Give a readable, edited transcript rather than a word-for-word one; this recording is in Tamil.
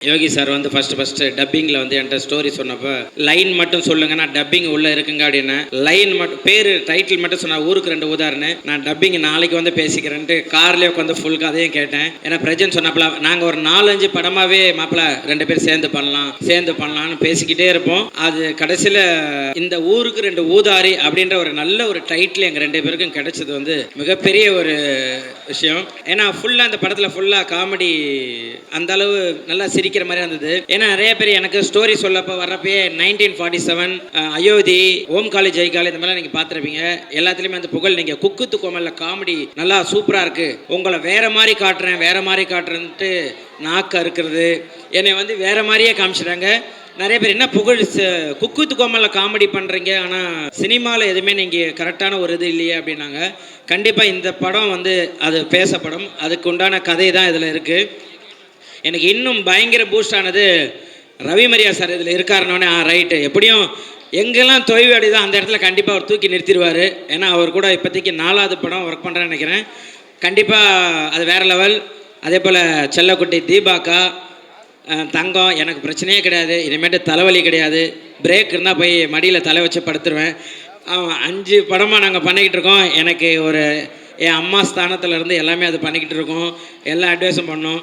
யோகி சார் வந்து ஃபர்ஸ்ட் டப்பிங்கில் வந்து என்கிட்ட ஸ்டோரி சொன்னப்போ லைன் மட்டும் சொல்லுங்க, நான் டப்பிங் உள்ளே இருக்குங்க அப்படின்னு. லைன் மட்டும் பேர் டைட்டில் மட்டும் சொன்னால் ஊருக்கு 2 ஊதாருன்னு, நான் டப்பிங் நாளைக்கு வந்து பேசிக்கிறேன்ட்டு கார்லேயே உட்காந்து ஃபுல் கதையும் கேட்டேன். ஏன்னா பிரஜன் சொன்னப்பல நாங்கள் ஒரு 4-5 படமாகவே மாப்பிள்ள 2 பேர் சேர்ந்து பண்ணலாம்னு பேசிக்கிட்டே இருப்போம். அது கடைசியில் இந்த ஊருக்கு 2 ஊதாரி அப்படின்ற ஒரு நல்ல ஒரு டைட்டில் எங்கள் 2 பேருக்கும் கிடைச்சது வந்து மிகப்பெரிய ஒரு விஷயம். ஏன்னா ஃபுல்லாக அந்த படத்தில் ஃபுல்லாக காமெடி, அந்த அளவு நல்லா சிரிக்கிற மாதிரி இருந்தது. ஏன்னா நிறைய பேர் எனக்கு ஸ்டோரி சொல்லப்போ வர்றப்பே 1947 அயோத்தி, ஓம் காளி ஜெய் காளி இந்த மாதிரிலாம் நீங்கள் பார்த்துருப்பீங்க. எல்லாத்துலேயுமே அந்த புகழ் நீங்கள் குக்கு கோமல்ல காமெடி நல்லா சூப்பராக இருக்குது, உங்களை வேற மாதிரி காட்டுறேன்ட்டு நாக்கு அறுக்கிறது, என்னை வந்து வேற மாதிரியே காமிச்சிட்டாங்க. நிறைய பேர் என்ன புகழ் குக்கு கோமல்ல காமெடி பண்ணுறீங்க, ஆனால் சினிமாவில் எதுவுமே நீங்கள் கரெக்டான ஒரு இது இல்லையே அப்படின்னாங்க. கண்டிப்பாக இந்த படம் வந்து அது பேசப்படும், அதுக்கு உண்டான கதை தான் இதில் இருக்குது. எனக்கு இன்னும் பயங்கர பூஸ்ட் ஆனது ரவி மரியா சார் இதில் இருக்காருன்னொன்னே, ரைட்டு, எப்படியும் எங்கெல்லாம் தொய்வு அடையுதோ அந்த இடத்துல கண்டிப்பாக அவர் தூக்கி நிறுத்திடுவார். ஏன்னா அவர் கூட இப்போதைக்கு 4வது படம் ஒர்க் பண்ணுறேன்னு நினைக்கிறேன். கண்டிப்பாக அது வேறு லெவல். அதே போல் செல்லக்குட்டி தீபாக்கா, தங்கம், எனக்கு பிரச்சனையே கிடையாது, இனிமேட்டு தலைவலி கிடையாது, பிரேக் இருந்தால் போய் மடியில் தலை வச்சு படுத்துருவேன். 5 படமாக நாங்கள் பண்ணிக்கிட்டு இருக்கோம். எனக்கு ஒரு என் அம்மா ஸ்தானத்தில் இருந்து எல்லாமே அது பண்ணிக்கிட்டு இருக்கோம், எல்லா அட்வைஸும் பண்ணோம்.